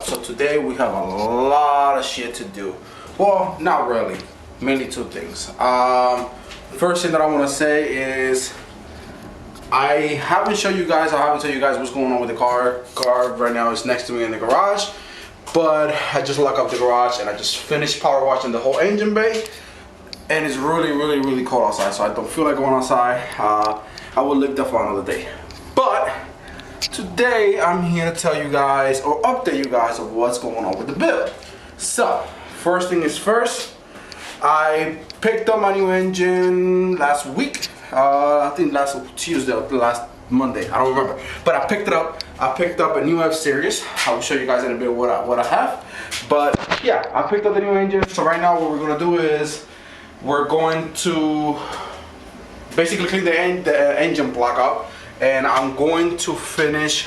So today we have a lot of shit to do. Well, not really. Mainly two things. First thing that I want to say is I haven't told you guys what's going on with the car. Car right now is next to me in the garage, but I just locked up the garage and I just finished power washing the whole engine bay, and it's really cold outside, so I don't feel like going outside. I will leave that for another day. But today I'm here to tell you guys or update you guys of what's going on with the build. So first thing is first, I picked up my new engine last week. I think last Tuesday or last Monday, I don't remember, but I picked it up. I picked up a new F-Series. I will show you guys in a bit what I have, but yeah, I picked up the new engine. So right now what we're gonna do is we're going to basically clean the engine block up, and I'm going to finish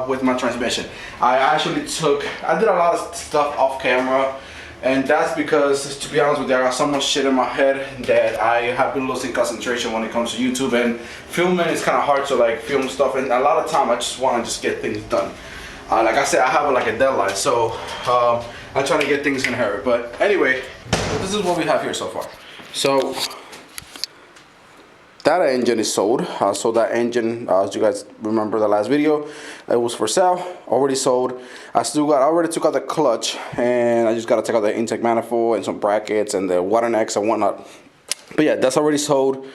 with my transmission. I did a lot of stuff off camera, and that's because, to be honest with you, I got so much shit in my head that I have been losing concentration when it comes to YouTube, and filming is kind of hard to like film stuff, and a lot of time I just want to get things done. Like I said, I have like a deadline, so I'm trying to get things in a hurry. But anyway, this is what we have here so far. So that engine is sold. So that engine, as you guys remember the last video, it was for sale, already sold. I already took out the clutch, and I just gotta take out the intake manifold and some brackets and the water necks and whatnot. But yeah, that's already sold.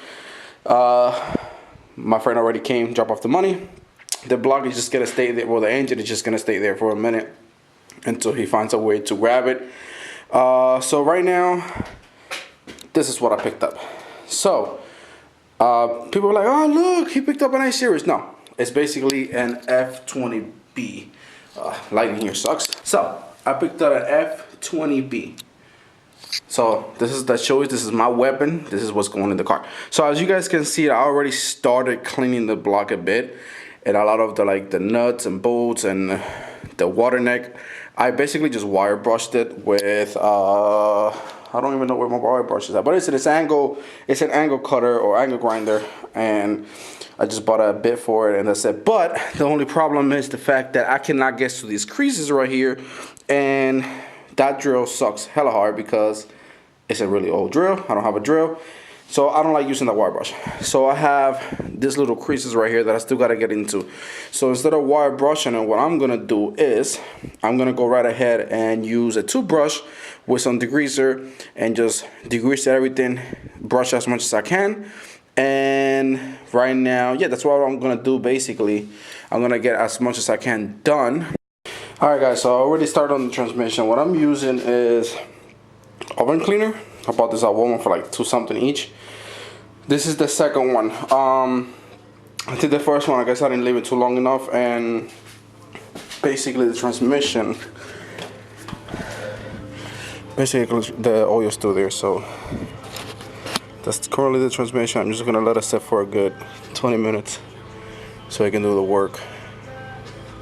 My friend already came, dropped off the money. The block is just gonna stay there. Well, the engine is just gonna stay there for a minute until he finds a way to grab it. So right now, this is what I picked up. So people are like, oh look, he picked up an I-Series. No, it's basically an F20B. Lighting here sucks. So I picked up an F20B. So this is my weapon. This is what's going in the car. So as you guys can see, I already started cleaning the block a bit, and a lot of the nuts and bolts and the water neck, I basically just wire brushed it with I don't even know where my wire brush is at, but it's an angle cutter or angle grinder, and I just bought a bit for it, and that's it. But the only problem is the fact that I cannot get to these creases right here, and that drill sucks hella hard because it's a really old drill. I don't have a drill, so I don't like using that wire brush. So I have these little creases right here that I still gotta get into. So instead of wire brushing it, what I'm gonna do is I'm gonna go right ahead and use a toothbrush with some degreaser and just degrease everything, brush as much as I can. And right now, yeah, that's what I'm gonna do. Basically, I'm gonna get as much as I can done. All right, guys, so I already started on the transmission. What I'm using is oven cleaner. I bought this at Walmart for like $2 something each. This is the second one. I did the first one. I guess I didn't leave it too long enough, and basically the transmission, the oil's still there, so that's currently the transmission. I'm just gonna let it sit for a good 20 minutes so I can do the work,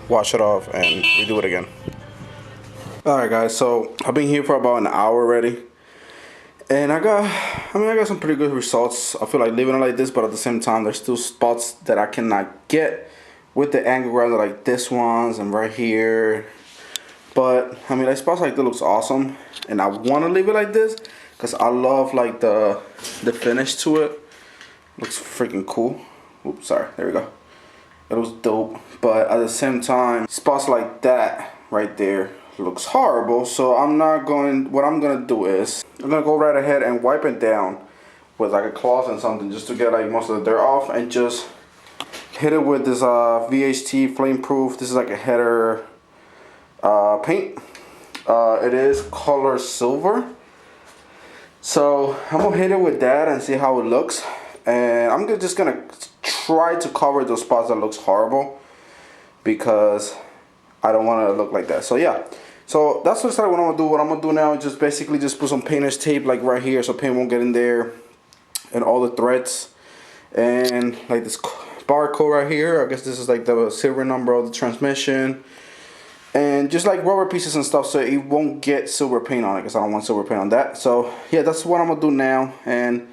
wash it off, and redo it again. Alright guys, so I've been here for about an hour already, and I got some pretty good results. I feel like leaving it like this, but at the same time there's still spots that I cannot get with the angle grinder, like this ones and right here. But I mean, like, spots like that looks awesome, and I want to leave it like this because I love like the finish to it. Looks freaking cool. Oops, sorry, there we go. It was dope, but at the same time, spots like that right there looks horrible. So what I'm gonna do is I'm gonna go right ahead and wipe it down with like a cloth and something, just to get like most of the dirt off, and just hit it with this VHT flame proof. This is like a header paint. It is color silver, so I'm gonna hit it with that and see how it looks. And I'm just gonna try to cover those spots that looks horrible, because I don't want to look like that. So yeah, so that's what I'm gonna do. What I'm gonna do now is just basically just put some painter's tape like right here, so paint won't get in there, and all the threads, and like this barcode right here. I guess this is like the serial number of the transmission, and just like rubber pieces and stuff, so it won't get silver paint on it, because I don't want silver paint on that. So yeah, that's what I'm gonna do now, and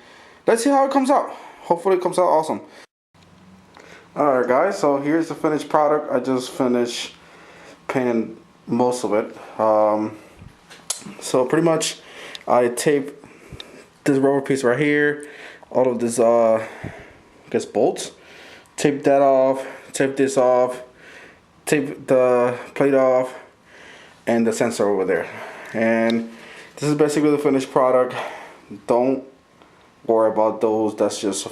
let's see how it comes out. Hopefully it comes out awesome. Alright guys, so here's the finished product. I just finished painting most of it. So pretty much I tape this rubber piece right here, all of this I guess bolts, tape that off, tape this off, tape the plate off, and the sensor over there. And this is basically the finished product. Don't worry about those. That's just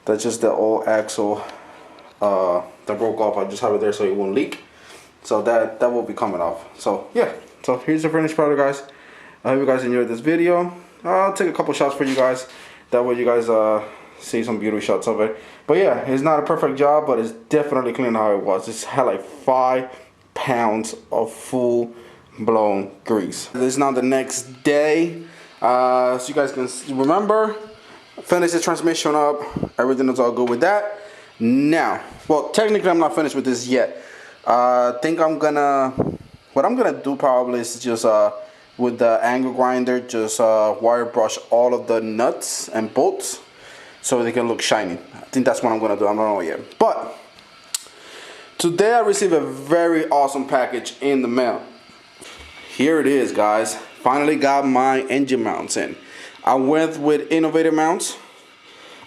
that's just the old axle that broke off. I just have it there so it won't leak. So that will be coming off. So yeah, so here's the finished product, guys. I hope you guys enjoyed this video. I'll take a couple shots for you guys. That way you guys see some beauty shots of it. But yeah, it's not a perfect job, but it's definitely clean how it was. It's had like 5 pounds of full blown grease. This is now the next day. So you guys can remember, finish the transmission up. Everything is all good with that. Now, well, technically I'm not finished with this yet. I think what I'm gonna do probably is just with the angle grinder, just wire brush all of the nuts and bolts so they can look shiny. I think that's what I'm gonna do. I don't know yet. But today I received a very awesome package in the mail. Here it is, guys. Finally got my engine mounts in. I went with Innovator mounts.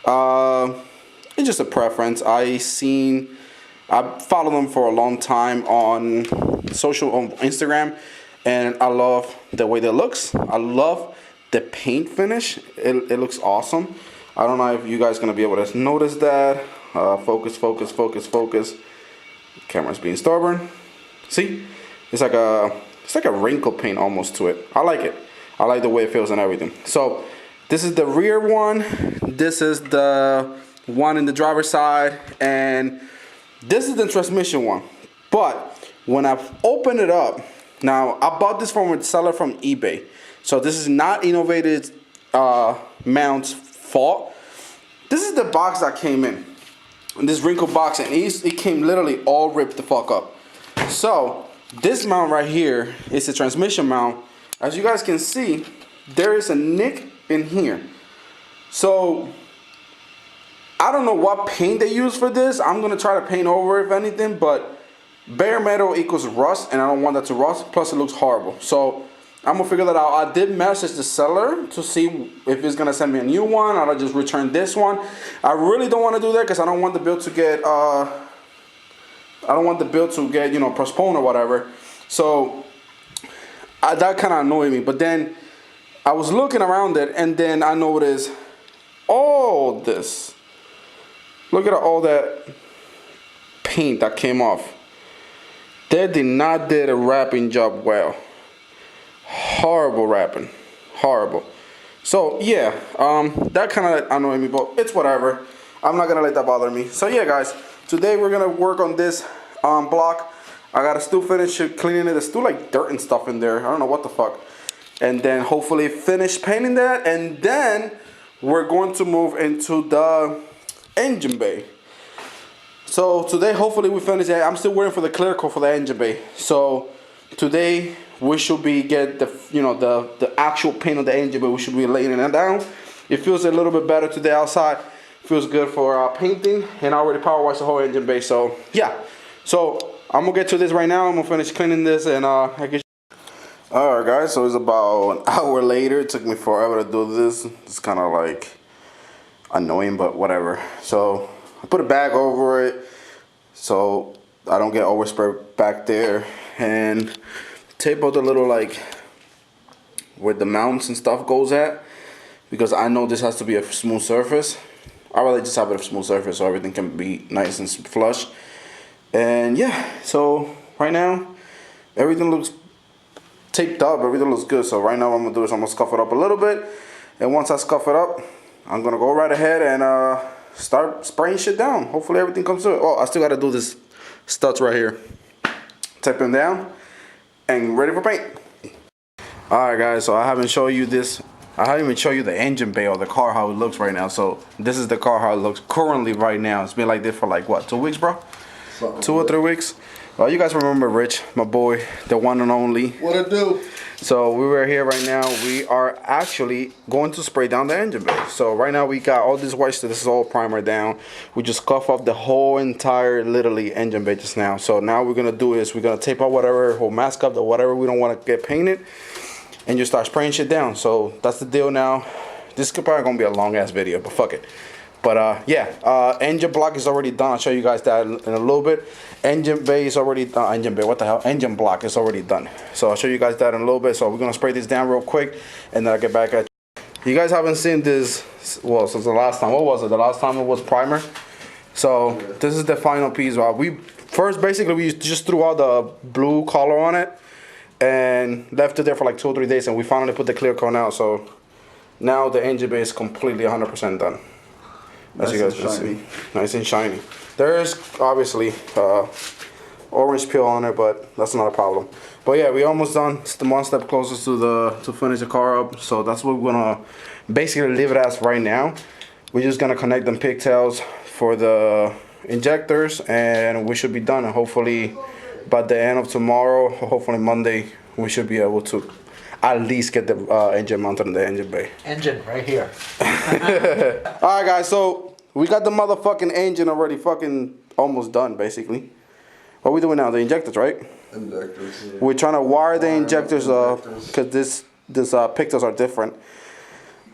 It's just a preference. I followed them for a long time on Instagram, and I love the way that looks. I love the paint finish. It looks awesome. I don't know if you guys gonna be able to notice that. Focus, focus, focus, focus. Camera's being stubborn. See, it's like a wrinkle paint almost to it. I like it. I like the way it feels and everything. So this is the rear one. This is the one in the driver's side, and this is the transmission one. But when I've opened it up, now I bought this from a seller from eBay. So this is not Innovated Mounts fault. This is the box that came in. This wrinkle box, and it came literally all ripped the fuck up. So this mount right here is a transmission mount. As you guys can see, there is a nick in here. So I don't know what paint they use for this. I'm gonna try to paint over if anything, but bare metal equals rust, and I don't want that to rust. Plus it looks horrible. So I'm gonna figure that out. I did message the seller to see if he's gonna send me a new one, or I'll just return this one. I really don't want to do that because I don't want the build to get postponed or whatever. So that kind of annoyed me. But then I was looking around it, and then I noticed all this. Look at all that paint that came off. They did not do a wrapping job well. Horrible wrapping. Horrible. So yeah, that kind of annoyed me, but it's whatever. I'm not gonna let that bother me. So yeah, guys, today we're gonna work on this block. I gotta still finish cleaning it. There's still like dirt and stuff in there. I don't know what the fuck. And then hopefully finish painting that, and then we're going to move into the engine bay. So today hopefully we finish that. I'm still waiting for the clear coat for the engine bay. So today we should be get the actual paint on the engine bay. We should be laying it down. It feels a little bit better today outside. Feels good for painting, and I already power washed the whole engine bay. So yeah, so I'm gonna get to this right now. I'm gonna finish cleaning this, and I guess. Alright guys, so it's about an hour later. It took me forever to do this. It's kind of like annoying, but whatever. So I put a bag over it so I don't get overspray back there, and tape out the little like where the mounts and stuff goes at, because I know this has to be a smooth surface. I rather just have it a smooth surface so everything can be nice and flush. And yeah, so right now everything looks taped up, everything looks good. So right now what I'm gonna do is I'm gonna scuff it up a little bit, and once I scuff it up, I'm gonna go right ahead and start spraying shit down. Hopefully everything comes to it. Oh, I still gotta do this studs right here. Tape them down and ready for paint. Alright guys, so I haven't shown you this. I haven't even shown you the engine bay or the car how it looks right now. So this is the car how it looks currently right now. It's been like this for like what, 2 weeks, bro? 2 or 3 weeks. You guys remember Rich, my boy, the one and only. What it do? So we were here right now. We are actually going to spray down the engine bay. So right now we got all this white stuff. This is all primer down. We just cuff off the whole entire literally engine bay just now. So now we're gonna do is we're gonna tape out whatever, whole mask up, the whatever we don't want to get painted, and just start spraying shit down. So that's the deal now. This is probably gonna be a long ass video, but fuck it. But yeah, engine block is already done. I'll show you guys that in a little bit. Engine bay is already done. Engine bay, what the hell? Engine block is already done. So I'll show you guys that in a little bit. So we're gonna spray this down real quick, and then I'll get back at you. You guys haven't seen this, well, since the last time. What was it? The last time it was primer. So this is the final piece. We first basically we just threw out the blue color on it and left it there for like 2 or 3 days, and we finally put the clear coat out. So now the engine bay is completely 100% done. As you guys can see, nice and shiny. There's obviously orange peel on it, but that's not a problem. But yeah, we almost done. It's the one step closer to finish the car up. So that's what we're gonna basically leave it as right now. We're just gonna connect them pigtails for the injectors, and we should be done. And hopefully by the end of tomorrow, hopefully Monday, we should be able to at least get the engine mounted in the engine bay. Engine right here. Alright guys, so we got the motherfucking engine already fucking almost done basically. What are we doing now? The injectors, right? Injectors. Yeah. We're trying to wire the injectors up because this pigtails are different.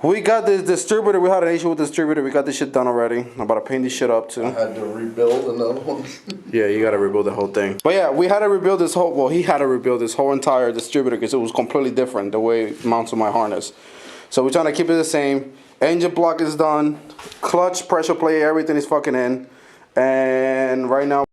We got this distributor. We had an issue with the distributor. We got this shit done already. I'm about to paint this shit up too. I had to rebuild another one. Yeah, you gotta rebuild the whole thing. But yeah, we had to rebuild this whole, well, he had to rebuild this whole entire distributor because it was completely different the way it mounts on my harness. So we're trying to keep it the same. Engine block is done. Clutch, pressure plate, everything is fucking in. And right now